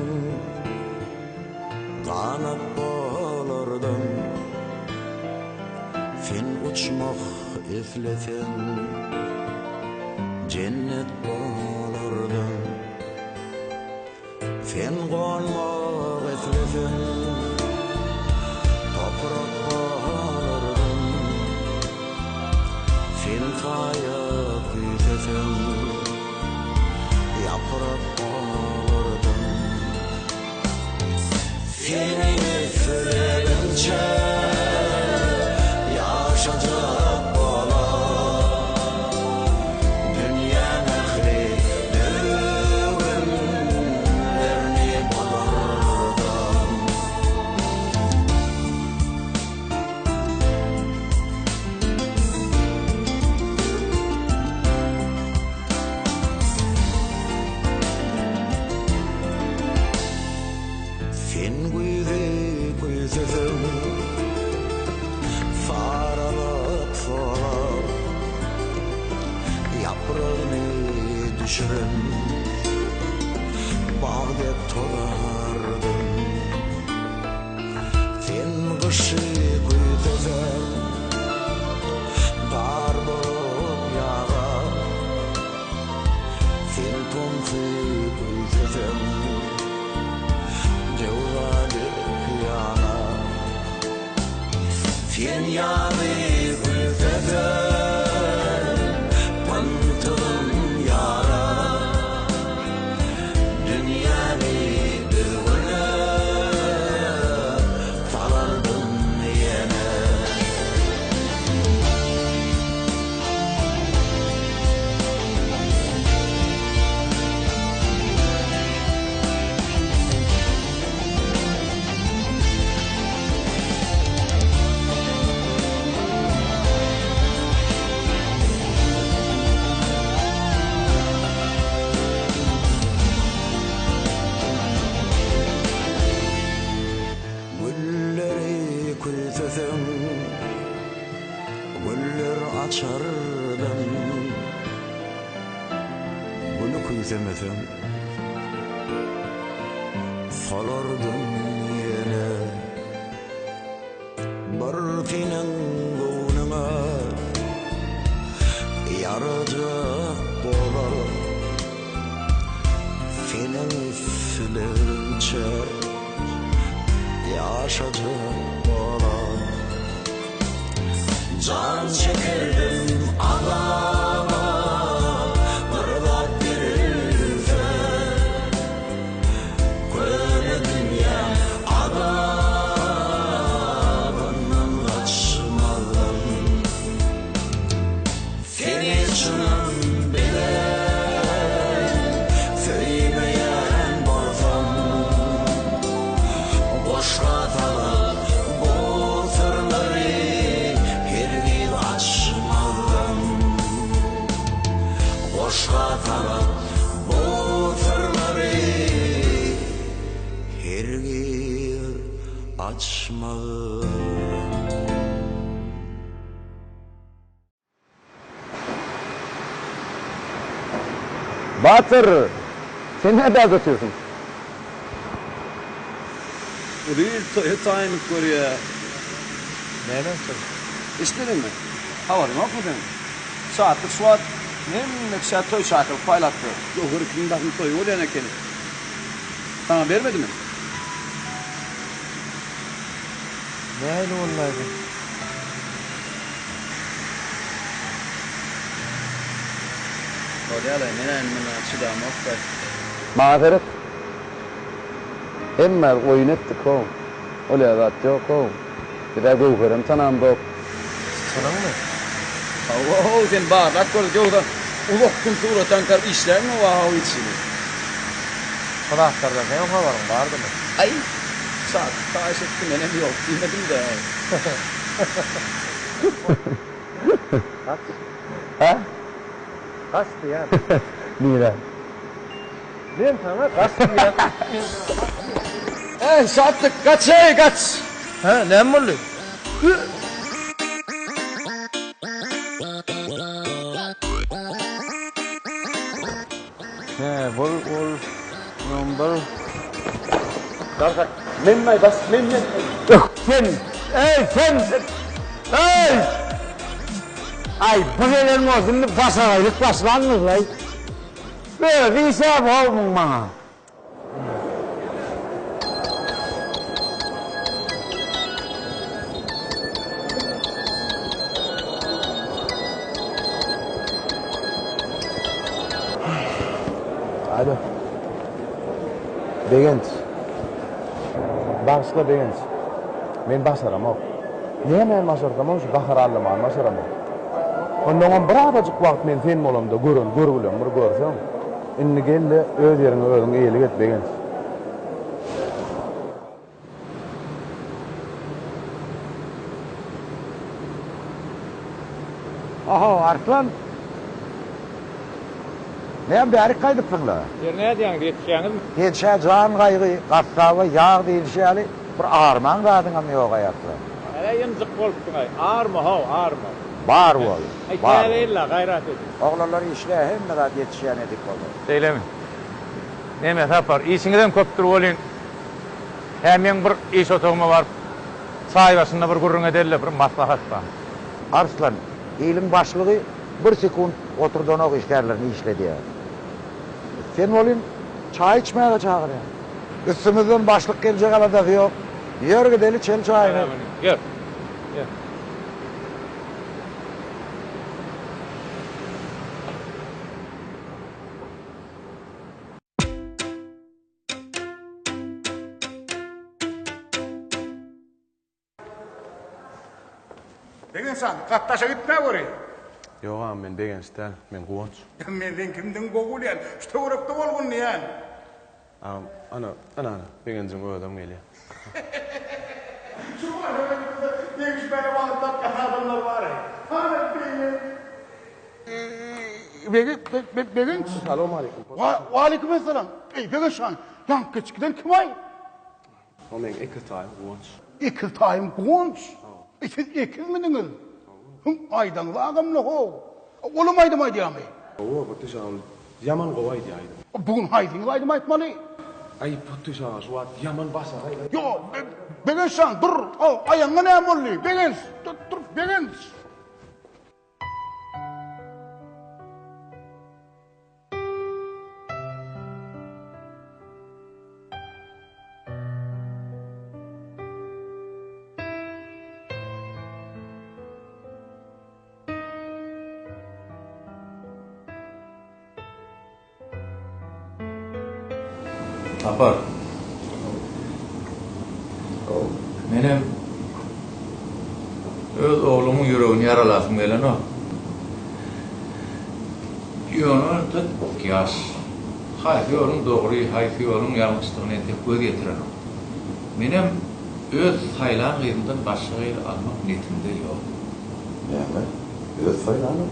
kanat bolardın. Sen uçmak itlesen cennet bolardın. Sen konmak itlesen toprak bolardın. Sen kayak itlesen yaprak bolardın. Seni üflegince yaşayacak bolar. Dünya nehri düğümlerini bolardın. Sen güýsesem faralyp solar. Yapragyny düşüren bagdep tolardın. Sen gışı güýsesem dar bolup ýagar. Sen tonsu güýsesem sen yani güzel pantolon yara dünyanı düğüne salardın yine. küzesem güller açardan bunu küzemesem solardım yine bir senin koynuna yaracak bolar senin üstülerince yaşayacak bolar can çekerdim ağlama bırdak verirse köle dünya adamından kaçmadım seni canım bilen söylemeyen bolsam boşa kalıp bu sırları her gün açmadım boşa kalıp bu sırları her gün açmadım. Batır, sen nerede azatıyorsun? Hiç aynı koruyor. Neden sen? İşlerin mi? Havarım yok mu senin? Saatlik suat. Ne saat toy şarkı paylattı. Yukarı kimin bakın toy oluyor ne kendi. Sana vermedi mi? Neydi onlardı? Oraya da nenen bana çıdam yok. Mazeret. Emmel oyun ettik o. Öyle zat yok o. Bir de gugurum tanam bok. Sana mı? Oo sen bardak koyduk yolda. Uluk kumtu uratan kar işler mi var o içini? Kulaklardan ne yaparım vardı mı? Ay saat taş ettim önemli yok bilmedim de. Kaç? Ha? Kaçtı ya? Niye? Ben sana kaçtı ya? Saatlik kaç kaç. Ha ne mi oluyor? Vol number. Dardak. Memmay bas memmen. Yok sen. Sen. Ey! Ay bu gelen olsun basaraylık baslanmır lan. Böyle bir hesap olmun bana. Alo. Begent. Bağışla Begent. Men basaram o. Niye men basardım o? Bahar allamam basaram o. Ondan bir abacık vaqt men sen bolamda görülüm bir görsem. Inni gelle öz yerine özüň eýelik et Begent. Aha Arslan. Ne bäri gaýdypdyňlar? Ýerine diýen ýetişýäňiz mi? Ýetişä jan gaýgy, gassaba ýağ diýilýäli bir arman gadyňam ýok aýakda. Hele ýymjyk bolupdyň ay. Ağırma ha, ağırma. Bar bol. Bar. Illa gayrat edin. Oglanlar işle hemme zat ýetişýän edik boldy. Deylemi. Neme tapar, işiňizden köpdür bolýan. Hemen bir iş otoguma barıp, çay başynda bir gurrun ederler, bir maslahat bar. Arslan, ýylyň başlygy 1 sekund oturdanyk işlerlerini işledi ya. Sen bolyn çay içmäge çagyrýar. Üstümizden başlyk geljek alada ýok. Ýör gideli çel çaýny. Gör. Gör. Degen san, katlaşa gitme görey. Yok ağam men degen istel, men Kuvanç. Menden kimden gogulyan, işte urakta bolgun niyan. Ağam, ana, degencim o adam gelýär. Şu var, degiş beni bağırtap adamlar var. Hana Begin. Assalamu alaikum. Wa alaikum assalam. Begin şan, yan küçükden kim ay? O men iki taýym Kuvanç. İki taýym Kuvanç. Siz midiniz? Aydan lağımlı ho. Oğlum aydım aydıyamayı. Oo, Patuşağım, yaman kovaydı aydım. Bugün haydın aydım aytmalı. Ay Patuşağım, şu an yaman basa aydım. Yo, begen sen dur. Al, ayağına ne molli? Begen, dur, begen. Tapar. Benim öz oğlumun yüreğini yaralasım gelen o. Yonu tut kıyas. Hayfi yolun doğruyu, hayfi yolun yanlışlığını etip göz getiren o. Benim öz saylan gıyımdan başka gıyla almak niyetimde yok. Yani öz saylanı.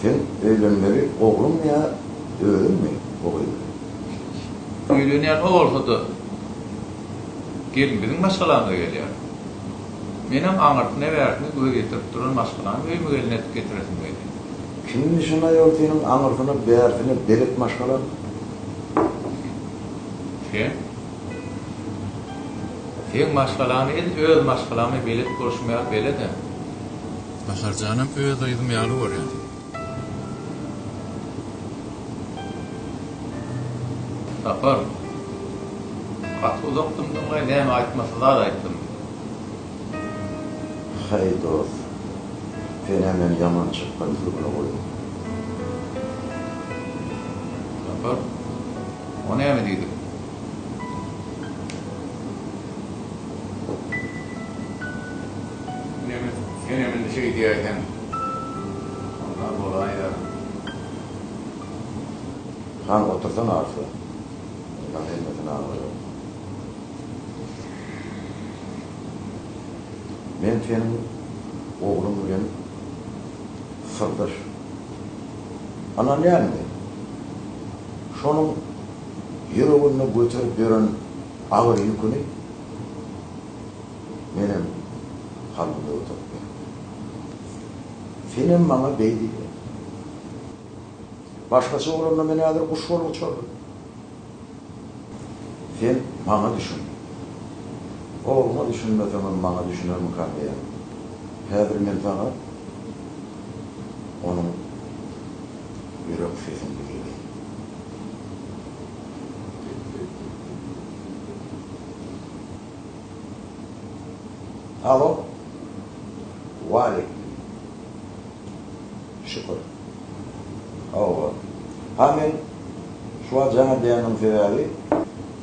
Sen evlenmeli oğlum ya öğün mü? Öğlenen o olsa da gelin bizim maşkalarına geliyor. Benim anırtına verdiğini göz getirip duran maşkalarını öyümü gelin etip getiresim geliyor. Kimin nişana yol senin anırtını, beğertini, belit maşkalar? Sen maşkalarını edip öz maşkalarını belit görüşmeye bele de. Bahar canım öz aydım yalı var ya. Tapar. Katı uzaktım da neyme aytmasılar ayttım. Hay dost. Sen hemen yaman çıkkan zırgına koydun. Tapar. O neyme dedim? Sen hemen de şey diyerken onlar olaydı. Han otursana arsa. Ben elmetini ağlıyorum. Men senin oğlum bugün sırdaş. Anan yani şonun yüreğini götürüp veren ağır yükünü benim kalbimde oturup senin bana beydi. Başkası oğlumla beni adır kuş olup uçurdu. Sen bana düşün. Oğluma düşünmesem bana düşünür mü kandiye? Hazır men sana onun yürek sesini dinleyeyim. Alo? Valik. Şükür. Ava. Hemen şu an cana diyanın sebebi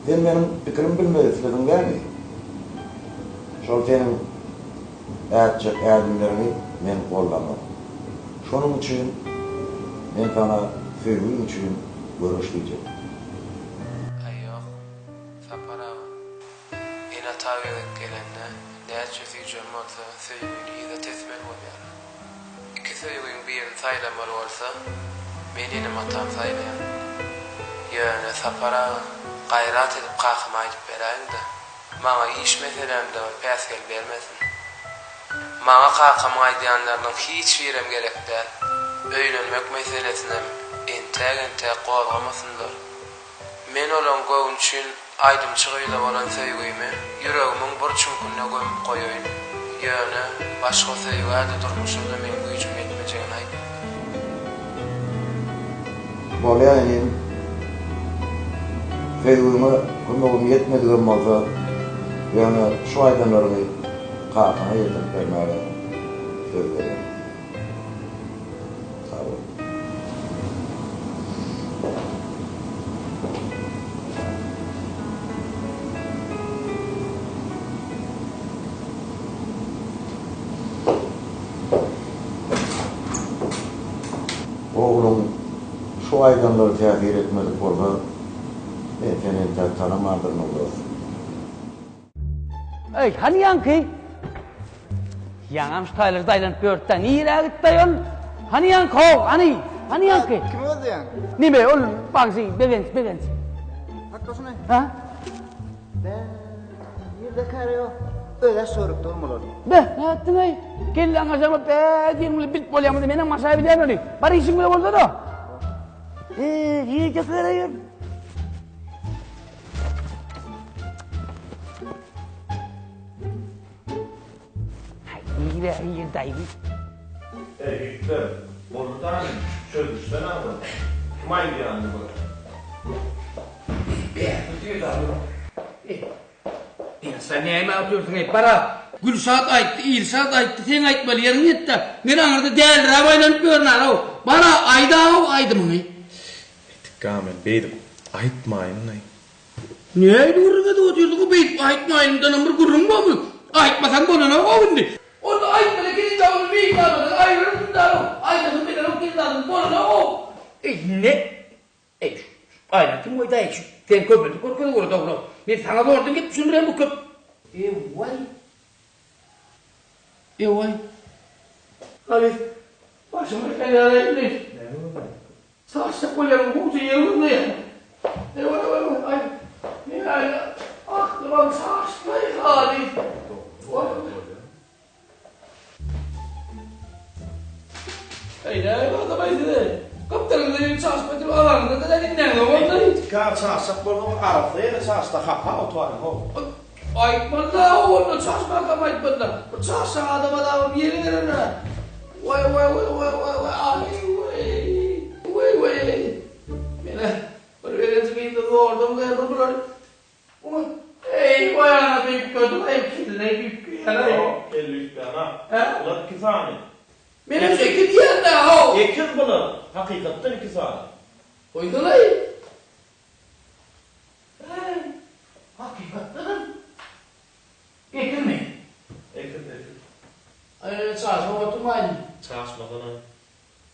sen benim fikrimi bilmedin değil mi? Şol senin erdçek erdimlerini men kollamam. Şunun için men sana söylediğim için görüşleyeceğim. Ayyoq, Sapara. Ena tabiyyat gelende, näçe süýjüm bolsa, söýgüni ýa-da tesbih bolýar. İki söýgüň birini saýlamaly bolsa, men ene matam saýlaýan. Ýöne Sapara gayrat edip kakıma aýdyp beräýin-de. Maňa iş meselemde päsgel bermesin. Maňa kakama aýdýanlaryň hiç birem gerek däl. Öýlenmek meselesinem ente gowgamasynlar. Men olan gown üçin aýdymçygyla bolan söýgümi ýüregimiň bir çunkuna gömüp goýaýyn. Ýöne başga söýgäde durmuşymda men güýjüm etmejegini aýt. Bolýaýyn. Söýgüme kömegim ýetmedigen bolsa, ýöne şu aýdanlaryny kakama ýetip bermäge söz berýän. Sağ ol. Oğlum şu aýdanlary täsir etmedik bolsa, men seni tanamadyr bolýar. Ey, hani yankı? Yanam şu tayları daylanıp börtten iyilere git dayan. Hani yankı o, hani yankı? Kim oldu yani? Nime oğlum, baksı, begens. Hakkası ne? Ha? Ben yerde karıyor. öyle soruktuğum olur. Be, ne yaptın ay? Kelle anacama be, diyelim bit bolyamı benim masaya bilen öyle. Bari işin bile oldu da. İyi kötüler İyi be, iyi dayı. Gittim. Buradan çözmüşten aldım. Maydı yani bu. Sen neyime atıyorsun hep para? Gülşat ayıttı, İlşat ayıttı, sen ayıtmalı yerin yetti. Ben anırda değerli arabayla görünen o. Bana ayda o aydı mı? Gamen beydim. Ayıtmayın nay. Niye aydı vurun da otuyordu bu beyt? Ayıtmayın da namur gurun mu? Ayıtmasan bana ne oldu? O da ayıtmalı gelin de onu beyt almadı. Ayırın da o. Ayıtmasın beni o gelin almadı. Bana ne o? Ne? Aynen kim oyda ekşi. Sen köpüldü korkudu vurdu oğlum. Ben sana doğurdum git düşündüreyim bu köp. Vay. Vay. Abi. Başıma fena değil. Saçta kolyamın kutu yerinde ya. Vay. Ne aynen. Aklıma saçmayı hali. Hayır, adamıydı. Kaptanın benim saçmayı alanında da dinlen olmadı. Kar saçsak bunu arafaya saçta kapa otuvarım ho. Ayıtmadı onu saçma ayıtmadı. Saçsa adama da yeri verene. Vay. Mene, böyle gibi de doğurdum ve durdular. Vay ana büyük kötü ayıp ne büyük yana. 50 yana. Ulan 2 saniye. Benim şekil yerinde ha. Yekin bunu. Hakikaten 2 saniye. Oydulay. Hakikaten. Yekin mi? Yekin. Ay saçma oturmayın. Saçmadan.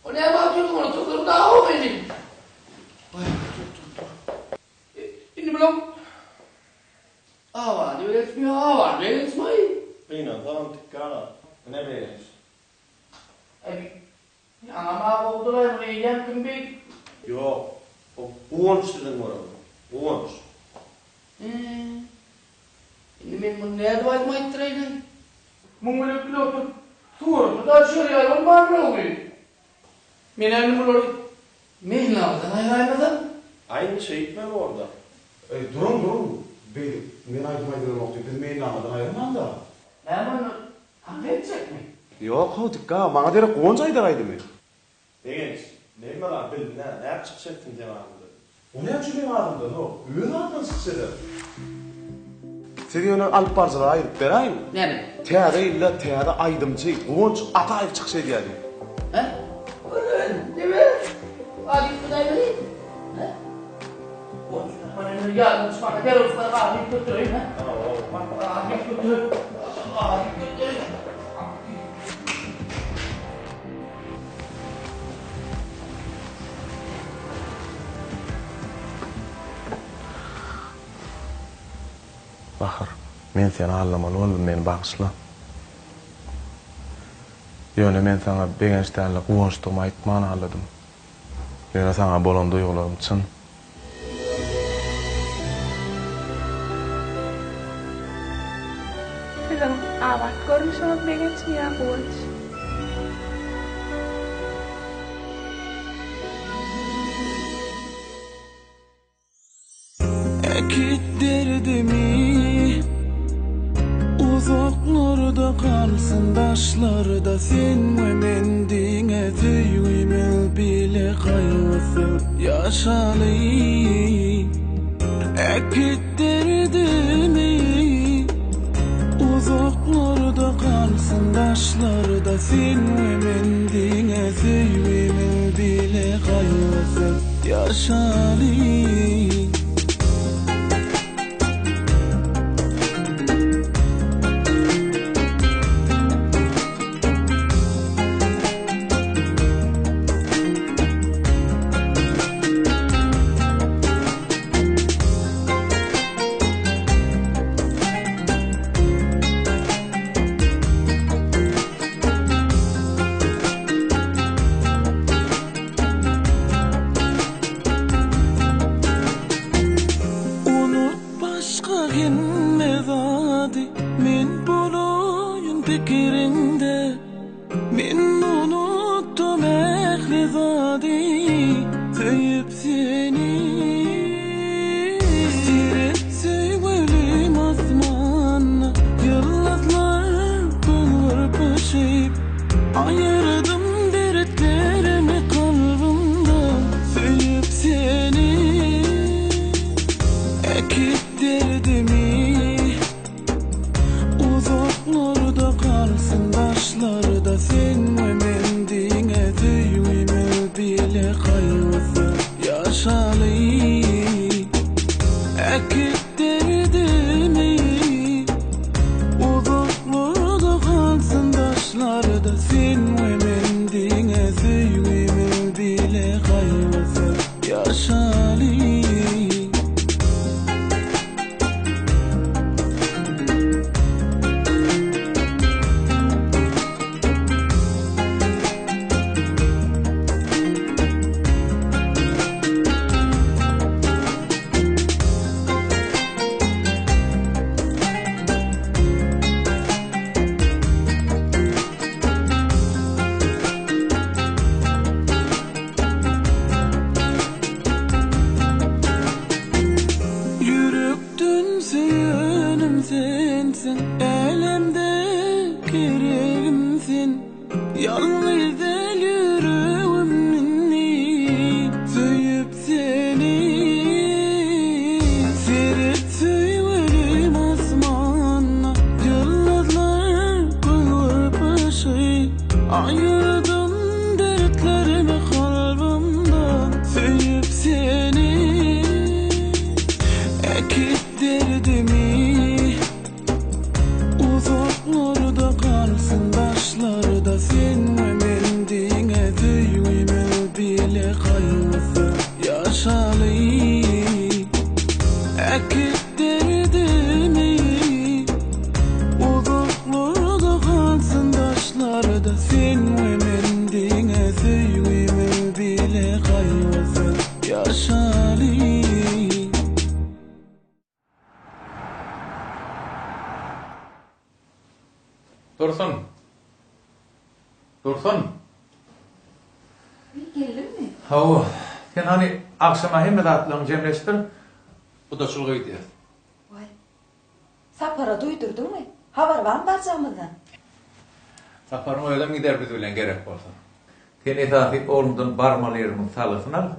O ne bakıyorsun onu tutup daha o benim. Şimdi bulam. Var öğretmiyor, var öğretmiyor. Bina, tamam tikkana. Ne beğeniyorsun? Ama oldular bunu yiyeceğim kim bir. Yok. O uğunç dedin var ama. Uğunç. Şimdi ben bunu neye duaydım ayıttırayım? Bunu böyle bir otur. Tuğurdu da şuraya alın var ne oluyor? Ben annem bunu mehnavadan ayıraymadan. Aynı şey mi orada? Durun. Beydim. Men ayıtmayın nokta. Biz meyin anladan ayırmam da. Ben bunu affedecek mi? Yok o dikka. Bana dere qoncaydı aydı mı? Degeniz. Neyme lan bildim ne? Ne çıkacaktın devamında? O ne yapıyor adımdan o? Öyle adımdan sıksaydı. Seni onu alıp barzalara ayırıp vereyim mi? Ne? Teada illa teada aydımcı, qonç ata ayıp çıksaydı yani. He? Değil mi? Hadi kudayı vereyim. He? Bana yardım çıkana gel olsun bana ahit götüreyim he? Ahit götüreyim. Ahit götüreyim. Bahar, men seni anlamalı oldum, meni bağışla. Yöne men sana begençlerle kuvançtığımı aytmanı anladım. Yöne sana bolan duygularım çın. Sizin avart görmüşsünüz begenç mi ya kuvanç? Ekit derdimi uzaklarda kalsın taşlarda sen ve men dine tüyümül bile kaygısı yaşalı. Ekit derdimi uzaklarda kalsın taşlarda sen ve men dine tüyümül bile kaygısı yaşalı. Men boloyun pikirinde, men unuttum ehli zadi, söyüp seni. Siret söylelim asmanna, yıldızlar bulur paşayıp, ayırdım dertlerimi kalbimden, söyüp seni. Ekip derdimi, uzaklarda kalsın taşlarda, sen ve men dine düğümü bile kaygısı yaşalı. Ekip derdimi, uzaklarda kalsın taşlarda, sen ve men dine düğümü bile kaygısı yaşalı. Yürektün söyünüm sensin, elimde kereğimsin. Yalnız el yüreğimini söyüp seni. Seret söylerim asmanna, yıldızlar bulur paşayı, ayırdım dertlerimi kalbimden, söyüp seni. Ekip derdimi, uzaklarda kalsın taşlarda, sen ve men dine düğümü bile kaygısı yaşalı. Ekip derdimi, uzaklarda kalsın taşlarda, sen ve men dine düğümü bile kaygısı yaşalı. Dursun. Dursun. Geldin mi? Havu. Sen hani akşama hem rahatlığını cemleştir. Bu da çılgı gidiyor. Vay. Sapara duydurdun mu? Haber var mı barcamızdan? Saparın öyle mi gider biz bilen gerek olsa. Sen esası oğlumdan barmalarımın salısını al.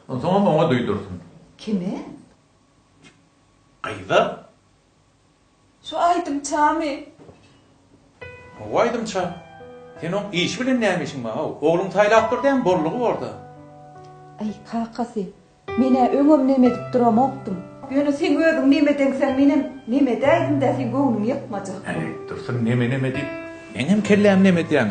Ondan sonra bana duydursun. Kimi? Kıyda. Şu aydım Çami. O aydım ça. Sen o iş bilen neymişsin bana? Oğlum taylaptır diyen borluğu orada. Ay kakası. Mene öňüm neme dip duramapdym. Ýöne sen gözüň neme deňsen menem neme däýdim da sen göňüň ýakmajak. Hani dursun neme deyip. Men hem kellem neme diýäň.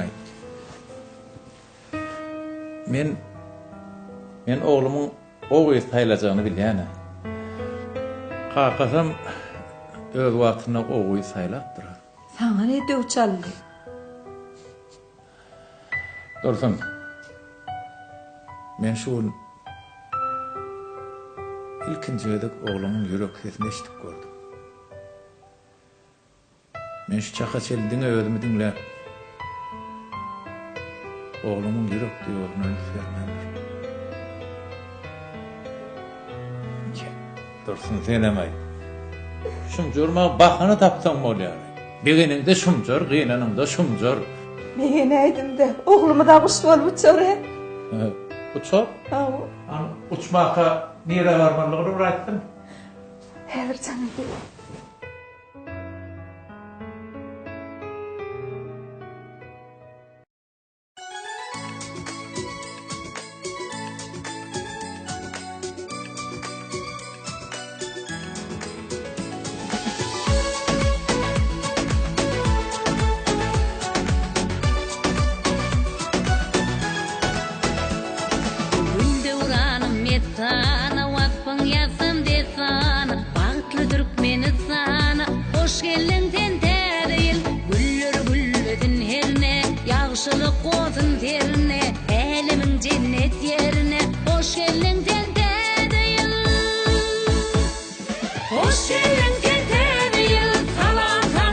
Men oğlumun o göz taylajağını bilýäne. Kakasam öz wagtyna o göz taylapdyr. Sana ne dew çaldy? Dursun. Men şu ilkinci edip oğlumun yürek sesini eşitip gördüm. Men şu çaka çeldiğine özümü dinlep oğlumun yürek diyorunu vermemdir. Dursun sen emay. Şumcurma bakana tapsan mı oluyor? Birinin de şumcur, kıyınanın da şumcur. Mene aýdym da oglumy da kuş bolup uçar he. Uçar? Uçmaka nere varmanlığını bıraktın? Häzir canım. sana vakfın yazım de sana Bağıtlı Türkmeni sana Hoş geldin tente değil Güllür güllüdün herine Yağışılık kozun terine Elimin cennet yerine Hoş geldin tente değil Hoş geldin tente değil Salata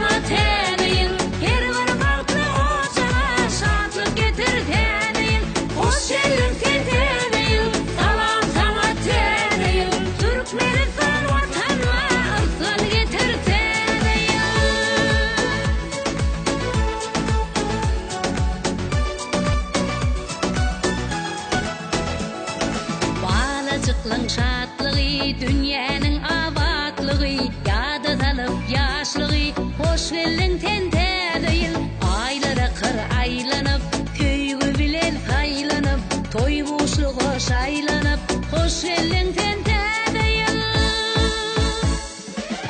hoş geldin tente değil. Aylara kır aylanıp, köygü bilen faylanıp, toy boşlu hoş aylanıp, hoş geldin tente değil.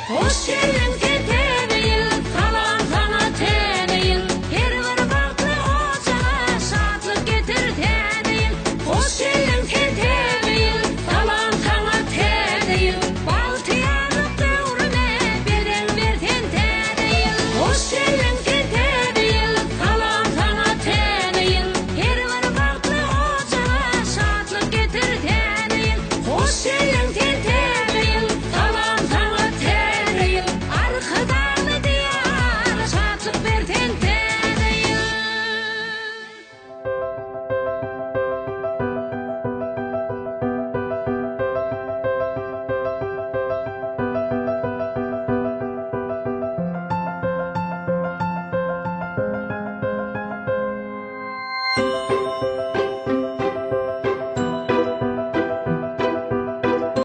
Hoş geldin tente değil, kalan sana te değil. Her bir farklı ocağına şatlık getir te değil. Hoş geldin tente değil, kalan sana te değil. Baltıyanıp dövrüne beden ver tente değil. Hoş geldin tente değil, kalan sana te değil. Her bir farklı ocağına şatlık getir te değil. Hoş